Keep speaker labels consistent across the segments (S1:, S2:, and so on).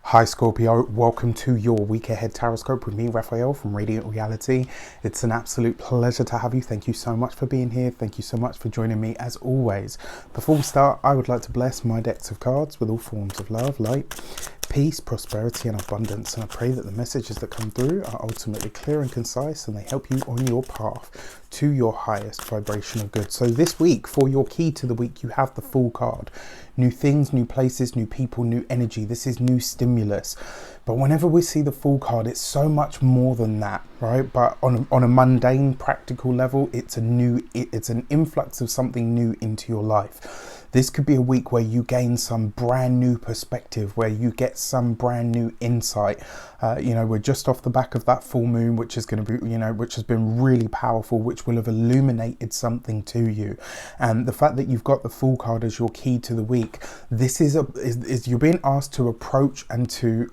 S1: Hi Scorpio, welcome to your week ahead taroscope with me, Raphael from Reydiant Reality. It's an absolute pleasure to have you. Thank you so much for being here. Thank you so much for joining me as always. Before we start, I would like to bless my decks of cards with all forms of love, light, peace, prosperity and abundance. And I pray that the messages that come through are ultimately clear and concise and they help you on your path to your highest vibrational good. So this week, for your key to the week, you have the Fool card. New things, new places, new people, new energy. This is new stimulus. But whenever we see the Fool card, it's so much more than that, right? But on a mundane, practical level, it's an influx of something new into your life. This could be a week where you gain some brand new perspective, where you get some brand new insight. We're just off the back of that full moon, which is going to be, which has been really powerful, which will have illuminated something to you. And the fact that you've got the Fool card as your key to the week, this is you're being asked to approach and to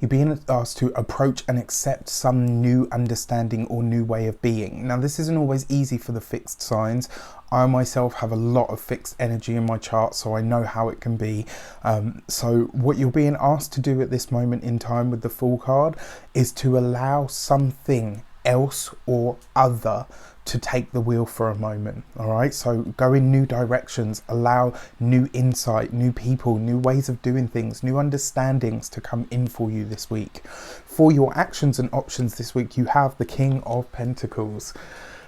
S1: you're being asked to approach and accept some new understanding or new way of being. Now, this isn't always easy for the fixed signs. I myself have a lot of fixed energy in my chart, so I know how it can be. So what you're being asked to do at this moment in time with the Fool card is to allow something else or other to take the wheel for a moment. All right, so go in new directions, allow new insight, new people, new ways of doing things, new understandings to come in for you this week. For your actions and options this week, you have the King of Pentacles.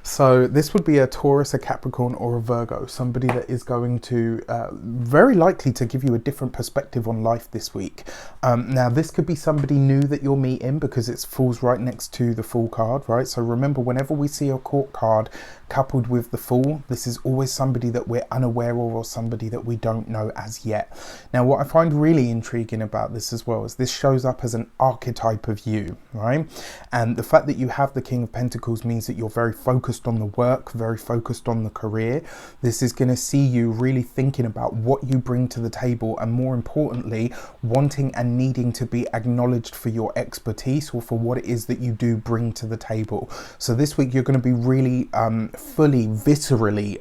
S1: So this would be a Taurus, a Capricorn or a Virgo, somebody that is going to very likely to give you a different perspective on life this week. Now this could be somebody new that you're meeting because it falls right next to the Fool card, right? So remember, whenever we see a Court card coupled with the Fool, this is always somebody that we're unaware of or somebody that we don't know as yet. Now what I find really intriguing about this as well is this shows up as an archetype of you, right? And the fact that you have the King of Pentacles means that you're very focused on the work, very focused on the career. This is going to see you really thinking about what you bring to the table, and more importantly, wanting and needing to be acknowledged for your expertise or for what it is that you do bring to the table. So this week you're going to be really fully, viscerally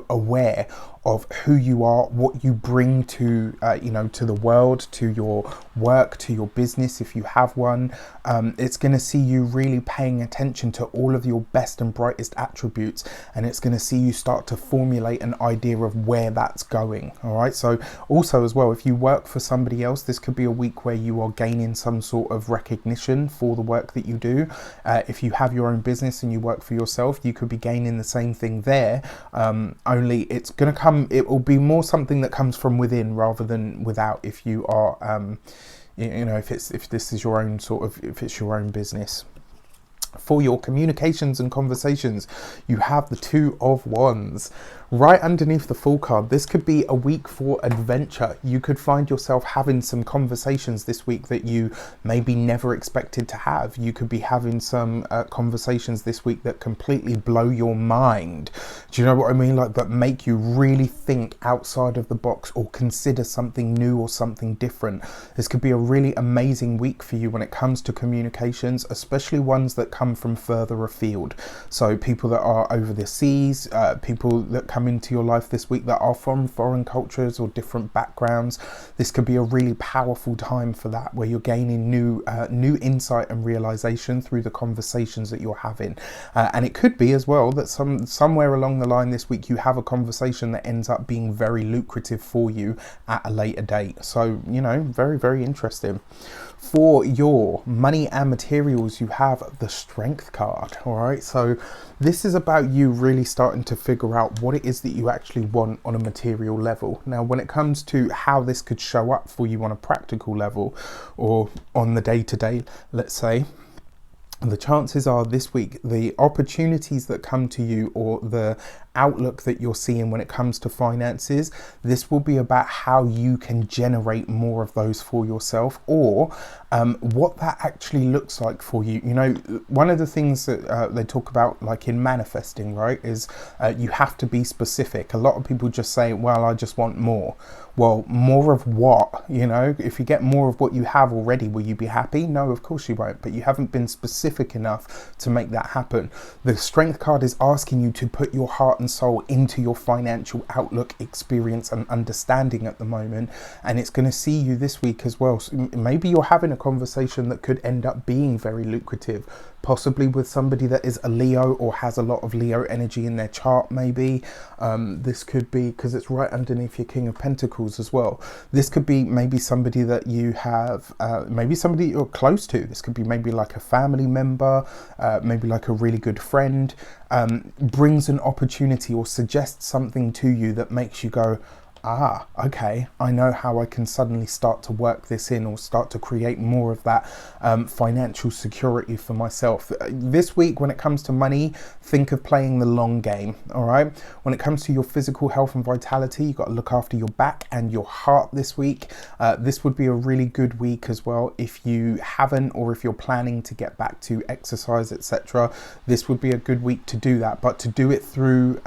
S1: aware of who you are, what you bring to to the world, to your work, to your business if you have one. It's going to see you really paying attention to all of your best and brightest attributes, and it's going to see you start to formulate an idea of where that's going. All right, so also as well, if you work for somebody else, this could be a week where you are gaining some sort of recognition for the work that you do. If you have your own business and you work for yourself, you could be gaining the same thing there, only it's going to come, it will be more something that comes from within rather than without, if you are if this is your own if it's your own business. For your communications and conversations, you have the Two of Wands. Right underneath the Fool card, this could be a week for adventure. You could find yourself having some conversations this week that you maybe never expected to have. You could be having some conversations this week that completely blow your mind. Do you know what I mean? Like, that make you really think outside of the box or consider something new or something different. This could be a really amazing week for you when it comes to communications, especially ones that come from further afield. So people that are over the seas, people that come into your life this week that are from foreign cultures or different backgrounds. This could be a really powerful time for that, where you're gaining new insight and realization through the conversations that you're having. And it could be as well that somewhere along the line this week you have a conversation that ends up being very lucrative for you at a later date. So, very, very interesting. For your money and materials, you have the Strength card. All right, so this is about you really starting to figure out what it is that you actually want on a material level. Now, when it comes to how this could show up for you on a practical level or on the day-to-day, let's say, the chances are this week, the opportunities that come to you or the outlook that you're seeing when it comes to finances, this will be about how you can generate more of those for yourself, or what that actually looks like for you. One of the things that they talk about, like in manifesting, right, is you have to be specific. A lot of people just say, well, I just want more. Well, more of what? You know, if you get more of what you have already, will you be happy? No, of course you won't, but you haven't been specific enough to make that happen. The Strength card is asking you to put your heart and soul into your financial outlook, experience and understanding at the moment, and it's going to see you this week as well. So maybe you're having a conversation that could end up being very lucrative, possibly with somebody that is a Leo or has a lot of Leo energy in their chart. Maybe this could be, because it's right underneath your King of Pentacles as well, this could be maybe somebody that you have, maybe somebody you're close to. This could be maybe like a family member, maybe like a really good friend, brings an opportunity or suggests something to you that makes you go, ah, okay, I know how I can suddenly start to work this in, or start to create more of that financial security for myself. This week, when it comes to money, think of playing the long game, all right? When it comes to your physical health and vitality, you've got to look after your back and your heart this week. This would be a really good week as well. If you haven't, or if you're planning to get back to exercise, etc., this would be a good week to do that, but to do it through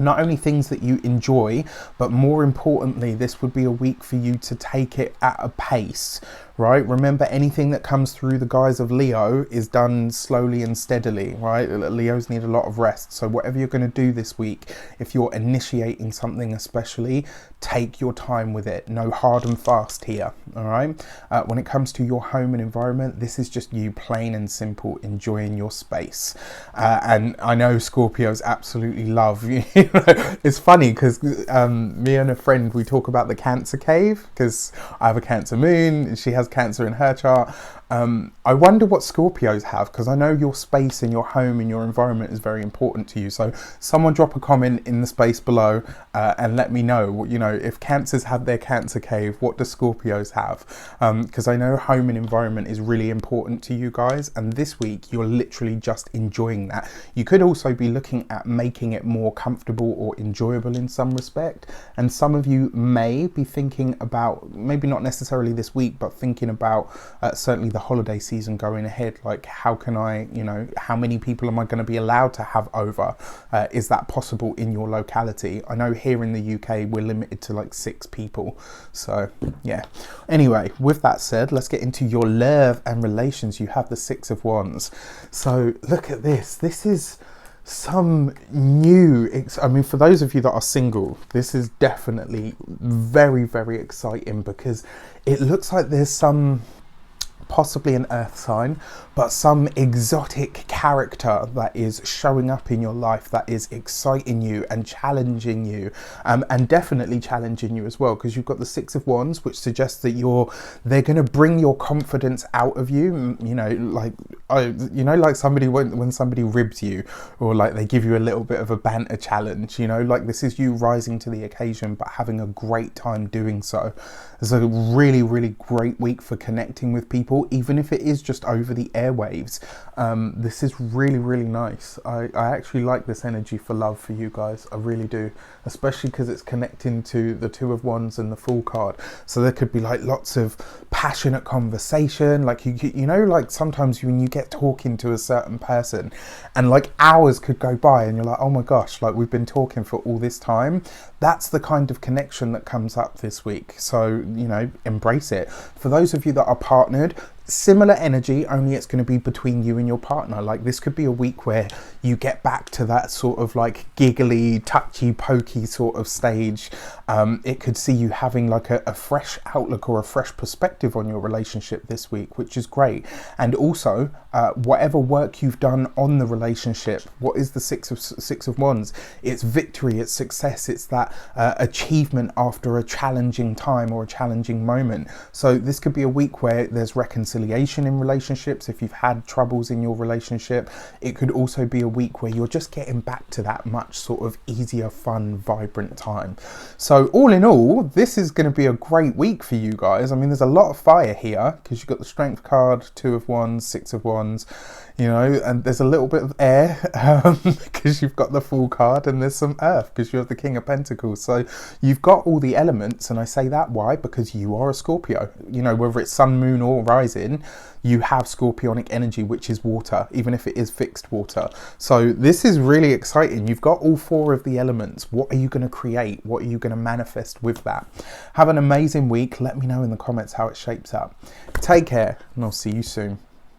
S1: not only things that you enjoy, but more importantly, this would be a week for you to take it at a pace, right? Remember, anything that comes through the guise of Leo is done slowly and steadily, right? Leos need a lot of rest. So whatever you're going to do this week, if you're initiating something especially, take your time with it. No hard and fast here, all right? When it comes to your home and environment, this is just you plain and simple enjoying your space. And I know Scorpios absolutely love, you know, it's funny because me and a friend, we talk about the Cancer cave, because I have a Cancer moon, she has Cancer in her chart. I wonder what Scorpios have, because I know your space and your home and your environment is very important to you. So someone drop a comment in the space below and let me know, you know, if Cancers have their Cancer cave, what do Scorpios have? Because I know home and environment is really important to you guys, and this week you're literally just enjoying that. You could also be looking at making it more comfortable or enjoyable in some respect, and some of you may be thinking about, maybe not necessarily this week, but thinking about certainly the holiday season going ahead, like how can I, you know, how many people am I going to be allowed to have over? Is that possible in your locality? I know here in the UK we're limited to like 6 people, so yeah. Anyway, with that said, let's get into your love and relations. You have the 6 of Wands. So look at this. This is some new, I mean, for those of you that are single, this is definitely very, very exciting, because it looks like there's some, possibly an earth sign, but some exotic character that is showing up in your life that is exciting you and challenging you, and definitely challenging you as well, because you've got the 6 of Wands, which suggests that they're going to bring your confidence out of you. You know, like like somebody, when somebody ribs you, or like they give you a little bit of a banter challenge, you know, like this is you rising to the occasion but having a great time doing so. It's a really, really great week for connecting with people, even if it is just over the airwaves. This is really, really nice. I actually like this energy for love for you guys. I really do, especially because it's connecting to the 2 of Wands and the Fool card. So there could be like lots of passionate conversation. Like you know, like sometimes when you get talking to a certain person and like hours could go by and you're like, oh my gosh, like we've been talking for all this time. That's the kind of connection that comes up this week. So, you know, embrace it. For those of you that are partnered, similar energy, only it's going to be between you and your partner. Like this could be a week where you get back to that sort of like giggly, touchy, pokey sort of stage. It could see you having like a fresh outlook or a fresh perspective on your relationship this week, which is great. And also, whatever work you've done on the relationship, what is the 6 of Wands? It's victory, it's success, it's that achievement after a challenging time or a challenging moment. So this could be a week where there's reconciliation in relationships. If you've had troubles in your relationship, it could also be a week where you're just getting back to that much sort of easier, fun, vibrant time. So all in all, this is going to be a great week for you guys. I mean, there's a lot of fire here because you've got the Strength card, 2 of Wands, 6 of Wands, you know, and there's a little bit of air because you've got the Fool card, and there's some earth because you have the King of Pentacles. So you've got all the elements, and I say that why? Because you are a Scorpio, you know, whether it's sun, moon or rising, in, you have scorpionic energy, which is water, even if it is fixed water. So this is really exciting. You've got all 4 of the elements. What are you going to create? What are you going to manifest with that? Have an amazing week. Let me know in the comments how it shapes up. Take care, and I'll see you soon.